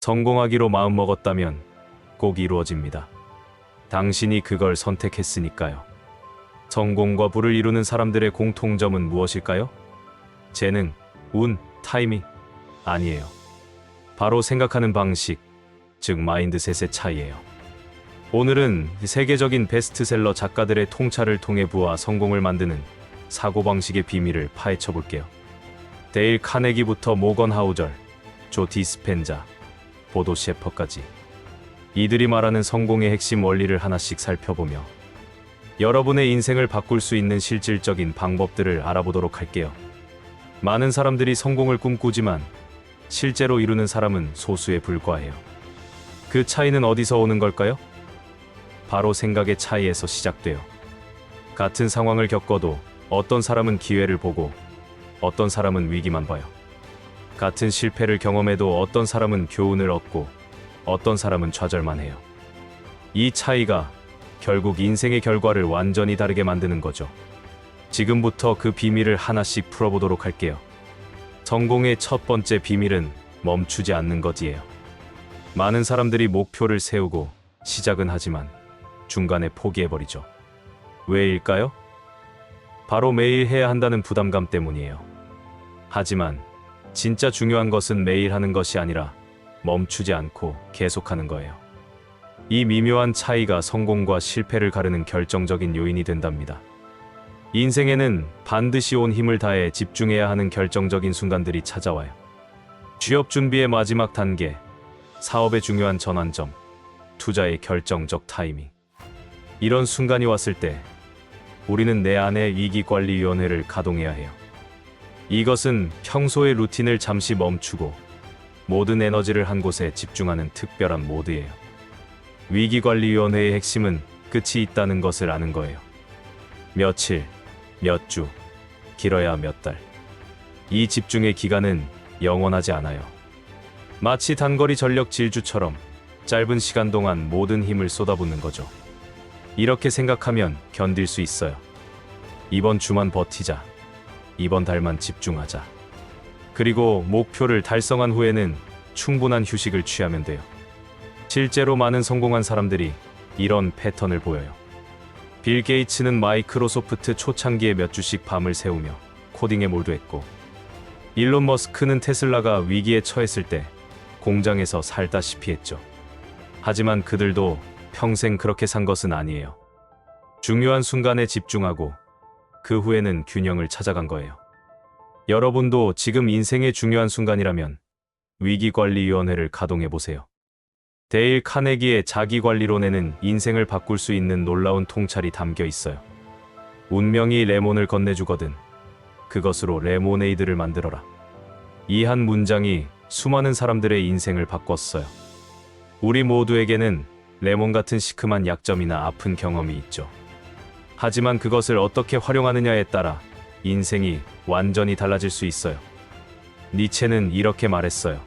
성공하기로 마음먹었다면 꼭 이루어집니다. 당신이 그걸 선택했으니까요. 성공과 부를 이루는 사람들의 공통점은 무엇일까요? 재능, 운, 타이밍? 아니에요. 바로 생각하는 방식, 즉 마인드셋의 차이예요. 오늘은 세계적인 베스트셀러 작가들의 통찰을 통해 부와 성공을 만드는 사고방식의 비밀을 파헤쳐 볼게요. 데일 카네기부터 모건 하우절, 조 디스펜자, 보도 셰퍼까지 이들이 말하는 성공의 핵심 원리를 하나씩 살펴보며 여러분의 인생을 바꿀 수 있는 실질적인 방법들을 알아보도록 할게요. 많은 사람들이 성공을 꿈꾸지만 실제로 이루는 사람은 소수에 불과해요. 그 차이는 어디서 오는 걸까요? 바로 생각의 차이에서 시작돼요. 같은 상황을 겪어도 어떤 사람은 기회를 보고 어떤 사람은 위기만 봐요. 같은 실패를 경험해도 어떤 사람은 교훈을 얻고 어떤 사람은 좌절만 해요. 이 차이가 결국 인생의 결과를 완전히 다르게 만드는 거죠. 지금부터 그 비밀을 하나씩 풀어보도록 할게요. 성공의 첫 번째 비밀은 멈추지 않는 것이에요. 많은 사람들이 목표를 세우고 시작은 하지만 중간에 포기해버리죠. 왜일까요? 바로 매일 해야 한다는 부담감 때문이에요. 하지만 진짜 중요한 것은 매일 하는 것이 아니라 멈추지 않고 계속하는 거예요. 이 미묘한 차이가 성공과 실패를 가르는 결정적인 요인이 된답니다. 인생에는 반드시 온 힘을 다해 집중해야 하는 결정적인 순간들이 찾아와요. 취업 준비의 마지막 단계, 사업의 중요한 전환점, 투자의 결정적 타이밍. 이런 순간이 왔을 때 우리는 내 안의 위기관리위원회를 가동해야 해요. 이것은 평소의 루틴을 잠시 멈추고 모든 에너지를 한 곳에 집중하는 특별한 모드예요. 위기관리위원회의 핵심은 끝이 있다는 것을 아는 거예요. 며칠, 몇 주, 길어야 몇 달. 이 집중의 기간은 영원하지 않아요. 마치 단거리 전력 질주처럼 짧은 시간 동안 모든 힘을 쏟아붓는 거죠. 이렇게 생각하면 견딜 수 있어요. 이번 주만 버티자. 이번 달만 집중하자. 그리고 목표를 달성한 후에는 충분한 휴식을 취하면 돼요. 실제로 많은 성공한 사람들이 이런 패턴을 보여요. 빌 게이츠는 마이크로소프트 초창기에 몇 주씩 밤을 새우며 코딩에 몰두했고, 일론 머스크는 테슬라가 위기에 처했을 때 공장에서 살다시피 했죠. 하지만 그들도 평생 그렇게 산 것은 아니에요. 중요한 순간에 집중하고 그 후에는 균형을 찾아간 거예요. 여러분도 지금 인생의 중요한 순간이라면 위기관리위원회를 가동해보세요. 데일 카네기의 자기관리론에는 인생을 바꿀 수 있는 놀라운 통찰이 담겨 있어요. 운명이 레몬을 건네주거든 그것으로 레모네이드를 만들어라. 이 한 문장이 수많은 사람들의 인생을 바꿨어요. 우리 모두에게는 레몬 같은 시큼한 약점이나 아픈 경험이 있죠. 하지만 그것을 어떻게 활용하느냐에 따라 인생이 완전히 달라질 수 있어요. 니체는 이렇게 말했어요.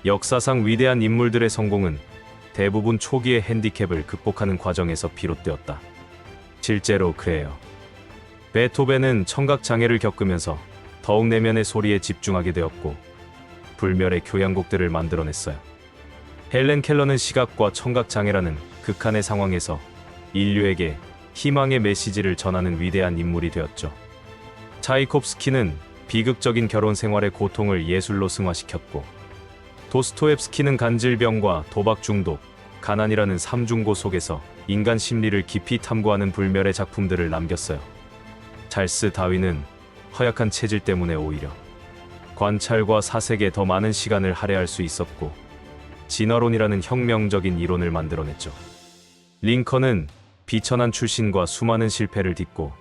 역사상 위대한 인물들의 성공은 대부분 초기의 핸디캡을 극복하는 과정에서 비롯되었다. 실제로 그래요. 베토벤은 청각장애를 겪으면서 더욱 내면의 소리에 집중하게 되었고 불멸의 교향곡들을 만들어냈어요. 헬렌 켈러는 시각과 청각장애라는 극한의 상황에서 인류에게 희망의 메시지를 전하는 위대한 인물이 되었죠. 차이콥스키는 비극적인 결혼 생활의 고통을 예술로 승화시켰고, 도스토옙스키는 간질병과 도박 중독, 가난이라는 삼중고 속에서 인간 심리를 깊이 탐구하는 불멸의 작품들을 남겼어요. 찰스 다윈은 허약한 체질 때문에 오히려 관찰과 사색에 더 많은 시간을 할애할 수 있었고, 진화론이라는 혁명적인 이론을 만들어냈죠. 링컨은 비천한 출신과 수많은 실패를 딛고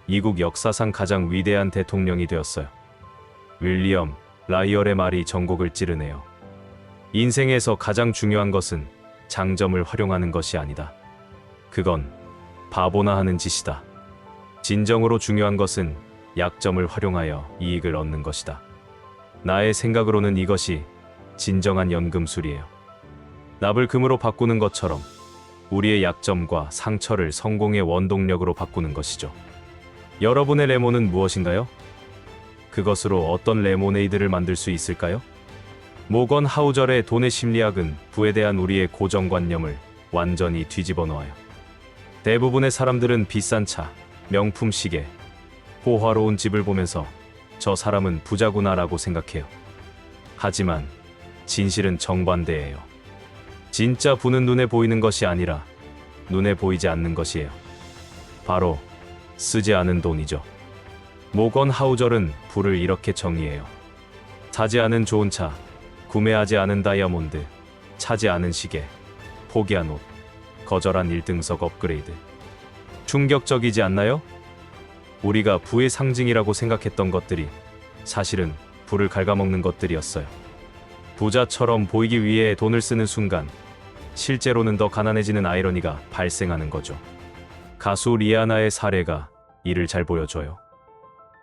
이국 역사상 가장 위대한 대통령이 되었어요. 윌리엄 라이얼의 말이 전곡을 찌르네요. 인생에서 가장 중요한 것은 장점을 활용하는 것이 아니다. 그건 바보나 하는 짓이다. 진정으로 중요한 것은 약점을 활용하여 이익을 얻는 것이다. 나의 생각으로는 이것이 진정한 연금술이에요. 납을 금으로 바꾸는 것처럼 우리의 약점과 상처를 성공의 원동력으로 바꾸는 것이죠. 여러분의 레몬은 무엇인가요? 그것으로 어떤 레모네이드를 만들 수 있을까요? 모건 하우절의 돈의 심리학은 부에 대한 우리의 고정관념을 완전히 뒤집어 놓아요. 대부분의 사람들은 비싼 차, 명품 시계, 호화로운 집을 보면서 저 사람은 부자구나라고 생각해요. 하지만 진실은 정반대예요. 진짜 부는 눈에 보이는 것이 아니라 눈에 보이지 않는 것이에요. 바로 쓰지 않은 돈이죠. 모건 하우절은 부를 이렇게 정의해요. 사지 않은 좋은 차, 구매하지 않은 다이아몬드, 차지 않은 시계, 포기한 옷, 거절한 1등석 업그레이드. 충격적이지 않나요? 우리가 부의 상징이라고 생각했던 것들이 사실은 부를 갉아먹는 것들이었어요. 부자처럼 보이기 위해 돈을 쓰는 순간 실제로는 더 가난해지는 아이러니가 발생하는 거죠. 가수 리아나의 사례가 이를 잘 보여줘요.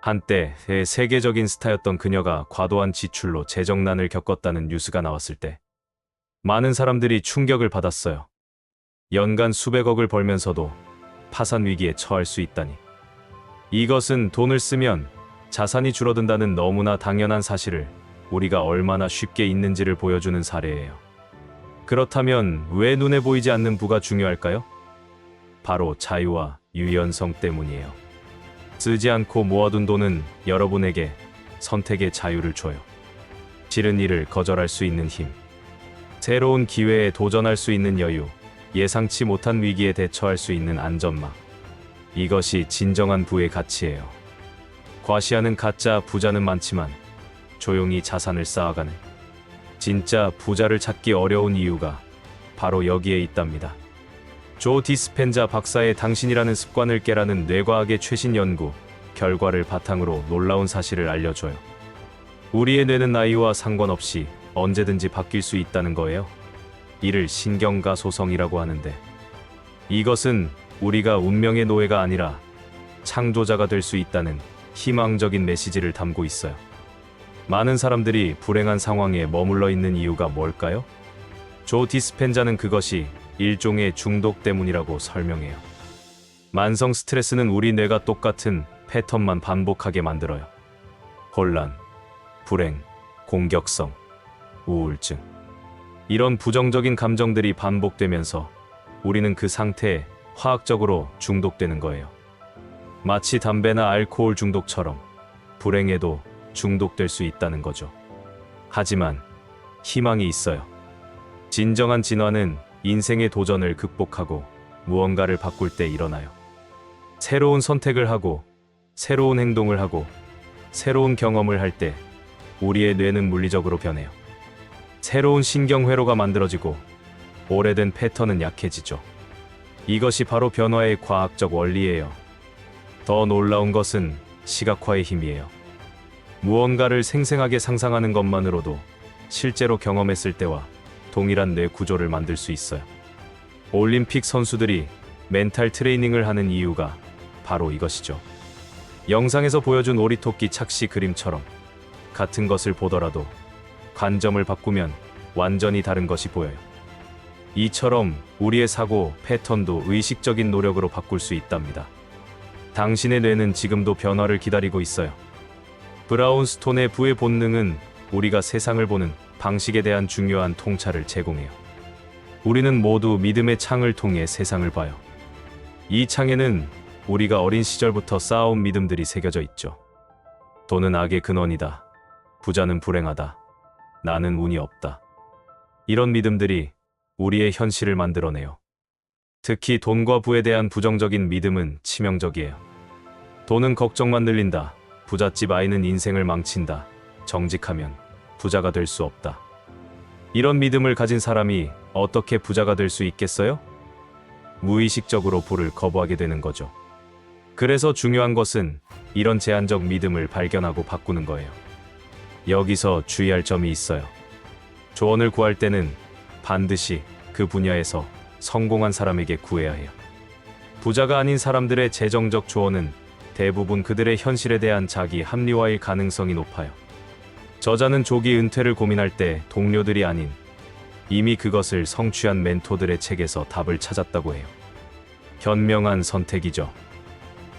한때 세계적인 스타였던 그녀가 과도한 지출로 재정난을 겪었다는 뉴스가 나왔을 때 많은 사람들이 충격을 받았어요. 연간 수백억을 벌면서도 파산 위기에 처할 수 있다니. 이것은 돈을 쓰면 자산이 줄어든다는 너무나 당연한 사실을 우리가 얼마나 쉽게 잊는지를 보여주는 사례예요. 그렇다면 왜 눈에 보이지 않는 부가 중요할까요? 바로 자유와 유연성 때문이에요. 쓰지 않고 모아둔 돈은 여러분에게 선택의 자유를 줘요. 싫은 일을 거절할 수 있는 힘, 새로운 기회에 도전할 수 있는 여유, 예상치 못한 위기에 대처할 수 있는 안전망. 이것이 진정한 부의 가치예요. 과시하는 가짜 부자는 많지만 조용히 자산을 쌓아가는 진짜 부자를 찾기 어려운 이유가 바로 여기에 있답니다. 조 디스펜자 박사의 당신이라는 습관을 깨라는 뇌과학의 최신 연구 결과를 바탕으로 놀라운 사실을 알려줘요. 우리의 뇌는 나이와 상관없이 언제든지 바뀔 수 있다는 거예요. 이를 신경가 소성이라고 하는데, 이것은 우리가 운명의 노예가 아니라 창조자가 될 수 있다는 희망적인 메시지를 담고 있어요. 많은 사람들이 불행한 상황에 머물러 있는 이유가 뭘까요? 조 디스펜자는 그것이 일종의 중독 때문이라고 설명해요. 만성 스트레스는 우리 뇌가 똑같은 패턴만 반복하게 만들어요. 혼란, 불행, 공격성, 우울증. 이런 부정적인 감정들이 반복되면서 우리는 그 상태에 화학적으로 중독되는 거예요. 마치 담배나 알코올 중독처럼 불행에도 중독될 수 있다는 거죠. 하지만 희망이 있어요. 진정한 진화는 인생의 도전을 극복하고 무언가를 바꿀 때 일어나요. 새로운 선택을 하고, 새로운 행동을 하고, 새로운 경험을 할 때 우리의 뇌는 물리적으로 변해요. 새로운 신경회로가 만들어지고 오래된 패턴은 약해지죠. 이것이 바로 변화의 과학적 원리예요. 더 놀라운 것은 시각화의 힘이에요. 무언가를 생생하게 상상하는 것만으로도 실제로 경험했을 때와 동일한 뇌 구조를 만들 수 있어요. 올림픽 선수들이 멘탈 트레이닝을 하는 이유가 바로 이것이죠. 영상에서 보여준 오리토끼 착시 그림처럼 같은 것을 보더라도 관점을 바꾸면 완전히 다른 것이 보여요. 이처럼 우리의 사고 패턴도 의식적인 노력으로 바꿀 수 있답니다. 당신의 뇌는 지금도 변화를 기다리고 있어요. 브라운스톤의 부의 본능은 우리가 세상을 보는 방식에 대한 중요한 통찰을 제공해요. 우리는 모두 믿음의 창을 통해 세상을 봐요. 이 창에는 우리가 어린 시절부터 쌓아온 믿음들이 새겨져 있죠. 돈은 악의 근원이다. 부자는 불행하다. 나는 운이 없다. 이런 믿음들이 우리의 현실을 만들어내요. 특히 돈과 부에 대한 부정적인 믿음은 치명적이에요. 돈은 걱정만 늘린다. 부잣집 아이는 인생을 망친다. 정직하면 부자가 될 수 없다. 이런 믿음을 가진 사람이 어떻게 부자가 될 수 있겠어요? 무의식적으로 부를 거부하게 되는 거죠. 그래서 중요한 것은 이런 제한적 믿음을 발견하고 바꾸는 거예요. 여기서 주의할 점이 있어요. 조언을 구할 때는 반드시 그 분야에서 성공한 사람에게 구해야 해요. 부자가 아닌 사람들의 재정적 조언은 대부분 그들의 현실에 대한 자기 합리화일 가능성이 높아요. 저자는 조기 은퇴를 고민할 때 동료들이 아닌 이미 그것을 성취한 멘토들의 책에서 답을 찾았다고 해요. 현명한 선택이죠.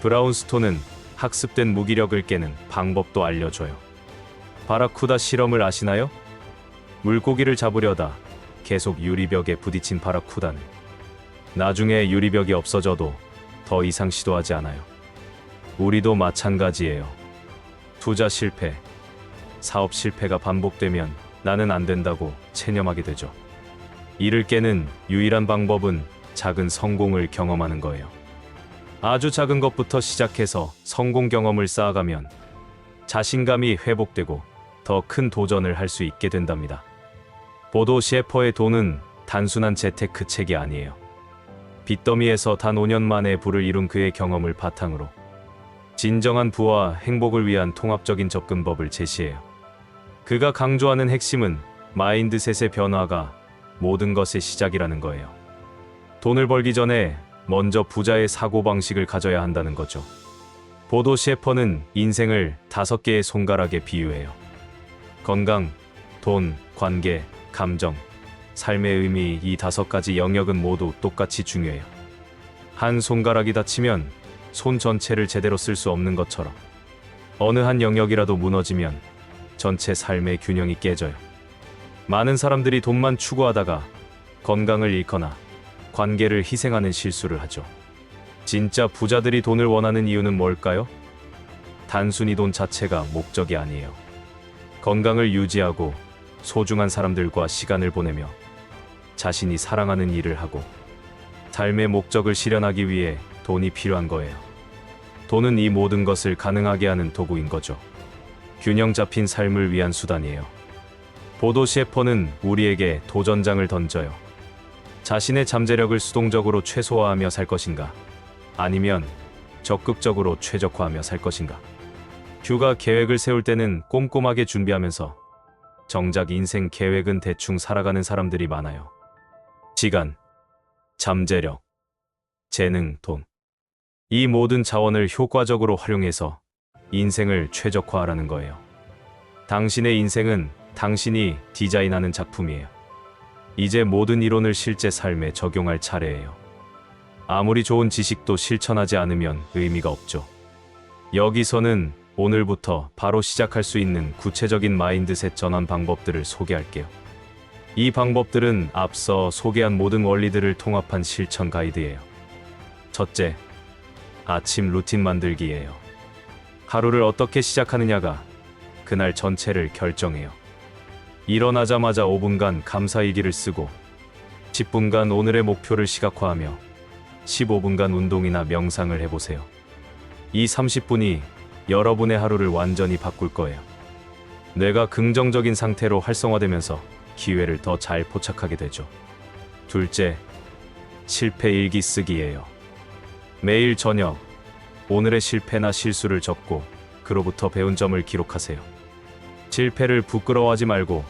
브라운스톤은 학습된 무기력을 깨는 방법도 알려줘요. 바라쿠다 실험을 아시나요? 물고기를 잡으려다 계속 유리벽에 부딪힌 바라쿠다는 나중에 유리벽이 없어져도 더 이상 시도하지 않아요. 우리도 마찬가지예요. 투자 실패, 사업 실패가 반복되면 나는 안 된다고 체념하게 되죠. 이를 깨는 유일한 방법은 작은 성공을 경험하는 거예요. 아주 작은 것부터 시작해서 성공 경험을 쌓아가면 자신감이 회복되고 더 큰 도전을 할 수 있게 된답니다. 보도 셰퍼의 돈은 단순한 재테크 책이 아니에요. 빚더미에서 단 5년 만에 부를 이룬 그의 경험을 바탕으로 진정한 부와 행복을 위한 통합적인 접근법을 제시해요. 그가 강조하는 핵심은 마인드셋의 변화가 모든 것의 시작이라는 거예요. 돈을 벌기 전에 먼저 부자의 사고방식을 가져야 한다는 거죠. 보도 셰퍼는 인생을 5개의 손가락에 비유해요. 건강, 돈, 관계, 감정, 삶의 의미, 이 5가지 영역은 모두 똑같이 중요해요. 한 손가락이 다치면 손 전체를 제대로 쓸 수 없는 것처럼 어느 한 영역이라도 무너지면 전체 삶의 균형이 깨져요. 많은 사람들이 돈만 추구하다가 건강을 잃거나 관계를 희생하는 실수를 하죠. 진짜 부자들이 돈을 원하는 이유는 뭘까요? 단순히 돈 자체가 목적이 아니에요. 건강을 유지하고 소중한 사람들과 시간을 보내며 자신이 사랑하는 일을 하고 삶의 목적을 실현하기 위해 돈이 필요한 거예요. 돈은 이 모든 것을 가능하게 하는 도구인 거죠. 균형 잡힌 삶을 위한 수단이에요. 보도 셰퍼는 우리에게 도전장을 던져요. 자신의 잠재력을 수동적으로 최소화하며 살 것인가? 아니면 적극적으로 최적화하며 살 것인가? 휴가 계획을 세울 때는 꼼꼼하게 준비하면서 정작 인생 계획은 대충 살아가는 사람들이 많아요. 시간, 잠재력, 재능, 돈. 이 모든 자원을 효과적으로 활용해서 인생을 최적화하라는 거예요. 당신의 인생은 당신이 디자인하는 작품이에요. 이제 모든 이론을 실제 삶에 적용할 차례예요. 아무리 좋은 지식도 실천하지 않으면 의미가 없죠. 여기서는 오늘부터 바로 시작할 수 있는 구체적인 마인드셋 전환 방법들을 소개할게요. 이 방법들은 앞서 소개한 모든 원리들을 통합한 실천 가이드예요. 첫째, 아침 루틴 만들기예요. 하루를 어떻게 시작하느냐가 그날 전체를 결정해요. 일어나자마자 5분간 감사일기를 쓰고 10분간 오늘의 목표를 시각화하며 15분간 운동이나 명상을 해보세요. 이 30분이 여러분의 하루를 완전히 바꿀 거예요. 뇌가 긍정적인 상태로 활성화되면서 기회를 더 잘 포착하게 되죠. 둘째, 실패 일기 쓰기예요. 매일 저녁 오늘의 실패나 실수를 적고 그로부터 배운 점을 기록하세요. 실패를 부끄러워하지 말고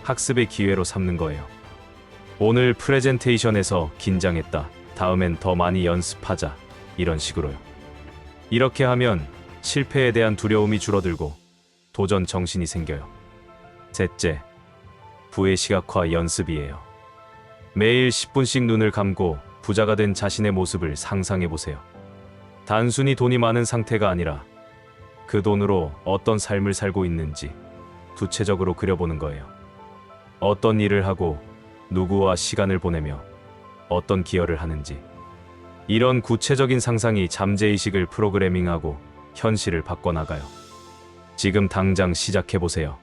학습의 기회로 삼는 거예요. 오늘 프레젠테이션에서 긴장했다. 다음엔 더 많이 연습하자. 이런 식으로요. 이렇게 하면 실패에 대한 두려움이 줄어들고 도전 정신이 생겨요. 셋째, 부의 시각화 연습이에요. 매일 10분씩 눈을 감고 부자가 된 자신의 모습을 상상해 보세요. 단순히 돈이 많은 상태가 아니라 그 돈으로 어떤 삶을 살고 있는지 구체적으로 그려보는 거예요. 어떤 일을 하고 누구와 시간을 보내며 어떤 기여를 하는지. 이런 구체적인 상상이 잠재의식을 프로그래밍하고 현실을 바꿔나가요. 지금 당장 시작해보세요.